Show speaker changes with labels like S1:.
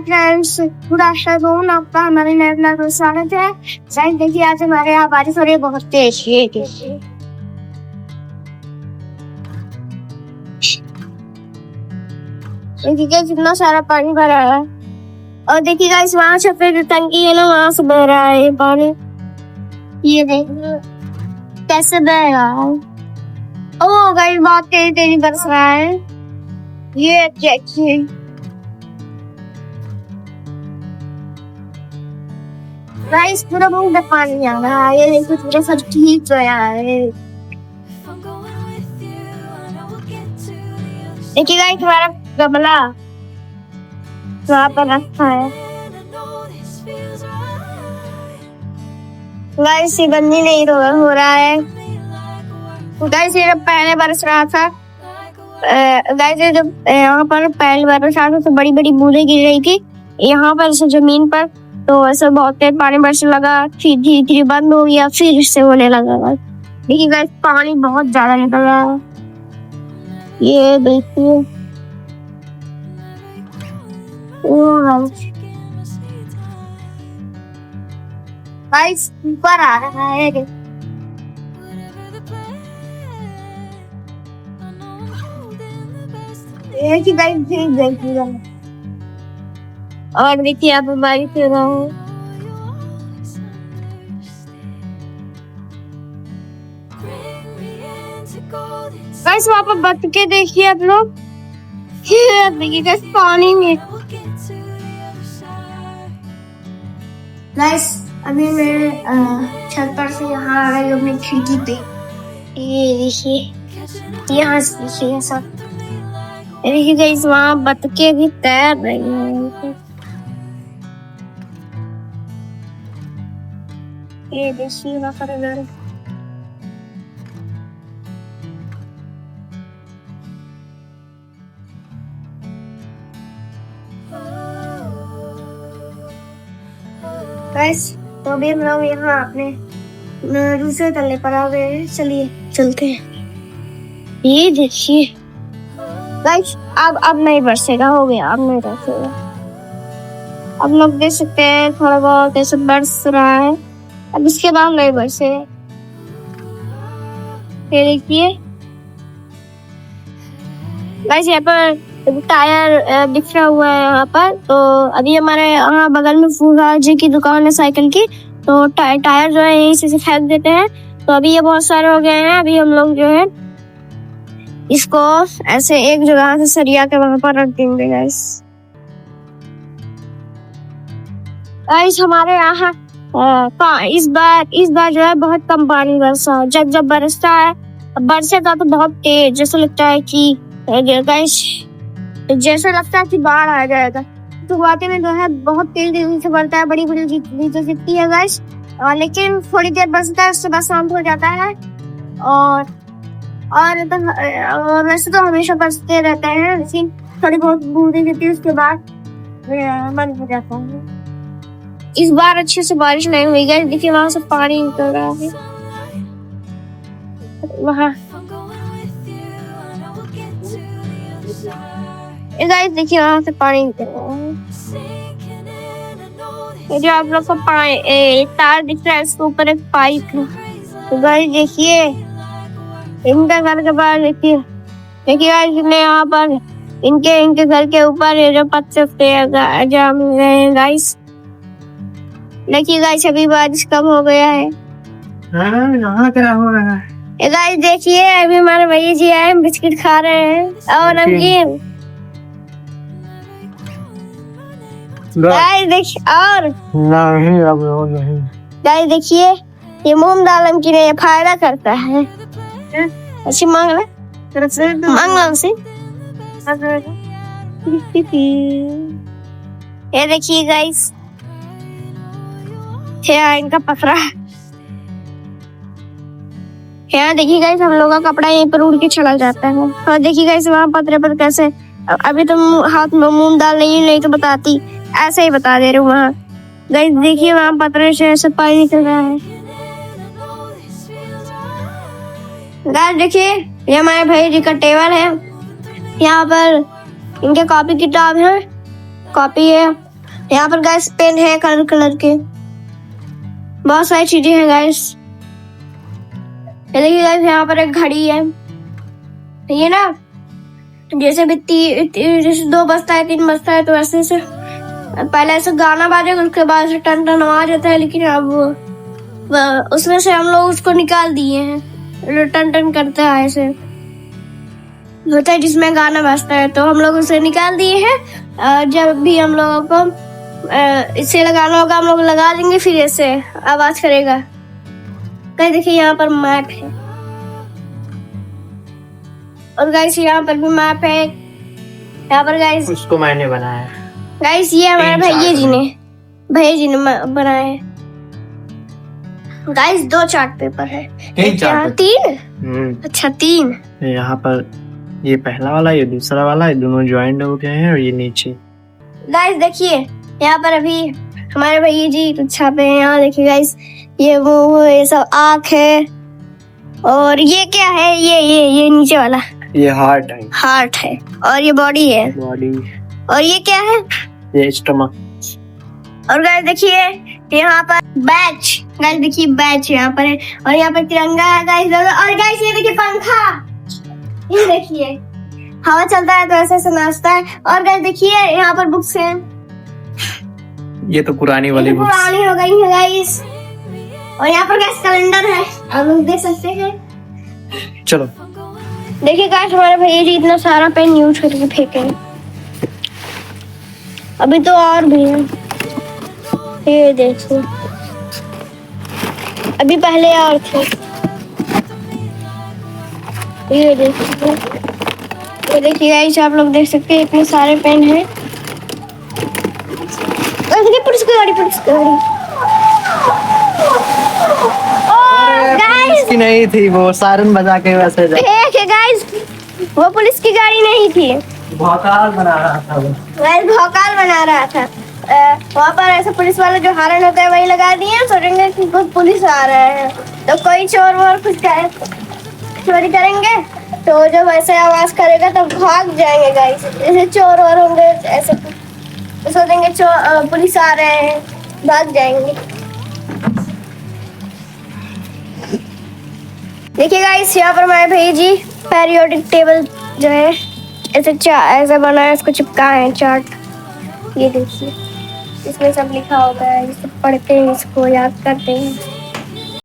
S1: Friends, good afternoon. आपका हमारे नए ब्लॉग में स्वागत है। गाइस देखिए आज हमारे यहाँ बारिश हो रही है बहुत तेज। ये देखिए कितना सारा पानी भरा है। और देखिए गाइस वहाँ सफेद टंकी है ना, वहाँ से बह रहा है ये पानी। ये देखिए कैसे बह रहा है। ओह गाइस बहुत तेज तेज बरस रहा है। ये देखिए गाइस पूरा मुंह में पानी आ रहा है। ये देखो पूरा सब ठीक तो है। देखिए गाइस हमारा गमला वहाँ पर रखा है। गाइस ये बंदी नहीं हो रहा है। गाइस ये जब पहले बरस रहा था, गाइस ये जब यहाँ पर पहले बरस रहा था तो बड़ी बड़ी बूंदें गिर रही थी यहाँ पर से जमीन पर। तो ऐसा बहुत तेज पानी बरसने लगा, फिर धीरे धीरे बंद हो गया, फिर इससे होने लगा। देखिए गाइस पानी बहुत ज्यादा निकल रहा है। ये देखिए गाइस ऊपर आ रहा है। देखिए गाइस देखिए और देखिए आप बारिश हो रहा है। गाइस वहाँ पर बच के देखिए आप लोग। देखिए गाइस पानी में। गाइस अभी मैं छत पर से यहाँ आ रही हूँ अपनी खिड़की पे। ये देखिए यहाँ से देखिए सब। देखिए गाइस वहाँ बतखे भी तैर रही हैं। ये देखिए वहाँ पर इधर गाइस तो अभी हम लोग यहाँ अपने दूसरे तल्ले पर आ गए। चलिए चलते हैं। ये देखिए गाइस अब नहीं बरसेगा, हो गया, अब नहीं बरसेगा। अब लोग देख सकते हैं थोड़ा बहुत ऐसे बरस रहा है। अब इसके बाद नहीं बरसेगा। ये देखिए गाइस यहाँ पर टायर बिखरा हुआ है यहाँ पर। तो अभी हमारे यहाँ बगल में फूलराज जी की दुकान है साइकिल की। तो टायर जो है यहीं से फेंक देते हैं। तो अभी ये बहुत सारे हो गए हैं। अभी हम लोग जो है इसको ऐसे एक जगह से सरिया के वहां पर रख देंगे। गाइस हमारे यहाँ इस बार जो है बहुत कम पानी बरसा। जब बरसता है, बरसेगा तो बहुत तेज, जैसे लगता है कि गाइस जैसे लगता है कि बाढ़ आ जाएगा। तो वाकई में जो है बहुत तेज से बढ़ता है, बड़ी बड़ी नीचे गिरती है गाइस। लेकिन थोड़ी देर बरसता है, उसके बाद शांत हो जाता है। और वैसे तो हमेशा बरसते रहते हैं, लेकिन थोड़ी बहुत बूंदें गिरती है, उसके बाद बंद हो जाता है। इस बार अच्छे से बारिश नहीं हुई गाइस। देखिए वहां से पानी निकल रहा है। वहाँ गाइस देखिए वहां से पानी निकल रहा है। ये जो आप लोग को तार दिख रहा है, इसके ऊपर एक पाइप है। तो गाइस देखिए इनका घर के बाहर देखिए गाइस यहाँ पर इनके घर के ऊपर ये जो पत्ते जम गए हैं गाइस। देखिए गाइस अभी बारिश कम हो गया है। यहाँ क्या हो रहा है? गाइस देखिए अभी हमारे भैया जी आए, बिस्किट खा रहे हैं और नमकीन। गाइस देखिए और नहीं अब नहीं। गाइस देखिए ये मूंग दाल नमकीन ये फायदा करता है। अच्छी मांग से ये देखिए गाइस इनका पथरा। यहाँ देखिए गाइस हम लोग का कपड़ा यहीं पर उड़ के चला जाता है। और देखिए गाइस वहाँ पतरे पर कैसे, अभी तो हाथ में मूंग दाल नहीं तो बताती, ऐसे ही बता दे रही हूँ। वहाँ गाइस देखिए वहाँ पतरे से ऐसे पानी निकल रहा है। गाइस देखिए ये हमारे भाई जी का टेबल है। यहाँ पर इनके कॉपी किताब है, कॉपी है यहाँ पर गाइस पेन है कलर कलर के, बहुत सारी चीजें हैं गाइस। ये देखिए गाइस यहाँ पर एक घड़ी है, ये ना जैसे भी जैसे 2 बजता है 3 बजता है तो ऐसे से पहले ऐसे गाना बाजेगा, उसके बाद से टन टन आवाज आता है, लेकिन अब उसमें से हम लोग उसको निकाल दिए हैं, टन टन करता है ऐसे होता है जिसमें गाना बजता है, तो हम लोग उसे निकाल दिए हैं। जब भी हम लोगों को इसे लगाना होगा हम लोग लगा देंगे, फिर ऐसे आवाज करेगा। गाइस देखिए यहाँ पर मैप है, और गाइस यहाँ पर भी मैप है। यहाँ पर गाइस
S2: उसको मैंने बनाया।
S1: गाइस ये हमारे भैया जी ने बनाया है। गाइस 2 चार्ट पेपर है, यहाँ 3। अच्छा 3।
S2: यहाँ पर ये पहला वाला, ये दूसरा वाला, ये दोनों ज्वाइंट हो गए हैं, और ये नीचे।
S1: गाइस देखिए यहाँ पर अभी हमारे भैया जी कुछ छापे हैं। यहाँ देखिए गाइस ये वो ये सब आँख है, और ये क्या है, ये नीचे वाला
S2: ये हार्ट
S1: है, और ये बॉडी है, और ये क्या है,
S2: ये स्टमक।
S1: और गाइस देखिए यहाँ पर बैच, गाइस देखिए बैच यहाँ पर है, और यहाँ पर तिरंगा है गाइस, और गाइस ये देखिए पंखा, ये देखिए हवा चलता है तो ऐसे ऐसे नाचता है। और गाइस देखिए यहाँ पर बुक्स हैं,
S2: ये तो पुरानी वाली बुक्स,
S1: पुरानी हो गई है गाइस। और यहाँ पर गाइस कैलेंडर है, आप लोग देख सकते हैं।
S2: चलो
S1: देखिए गाइस हमारे भैया जी इतना सारा पेन यूज करके फेंके, अभी तो और भी है, ये देखिए अभी पहले और थे, ये देखिए गाइस आप लोग देख सकते हैं इतने सारे पेन हैं। पुलिस की गाड़ी
S2: गाइस की नहीं थी, वो सायरन बजा के वैसे
S1: गाइस वो पुलिस की गाड़ी नहीं थी,
S2: भौकाल बना रहा था वो।
S1: भौकाल बना रहा था। वहाँ पर ऐसे पुलिस वाले जो हारन होता है वही लगा दिए, सोचेंगे कि कुछ पुलिस आ रहा है तो कोई चोर वोर कुछ चोरी करेंगे, तो जब ऐसे आवाज करेगा तो भाग जाएंगे गाइस। जैसे चोर और होंगे ऐसे तो सोचेंगे पुलिस आ रहे हैं, भाग जाएंगे। देखिए गाइस यहाँ पर हमारे भैया जी पेरियोडिक टेबल जो है ऐसे बना है, इसको चिपका है चार्ट, ये देखिए इसमें सब लिखा होता है, इसको पढ़ते हैं, इसको याद करते हैं।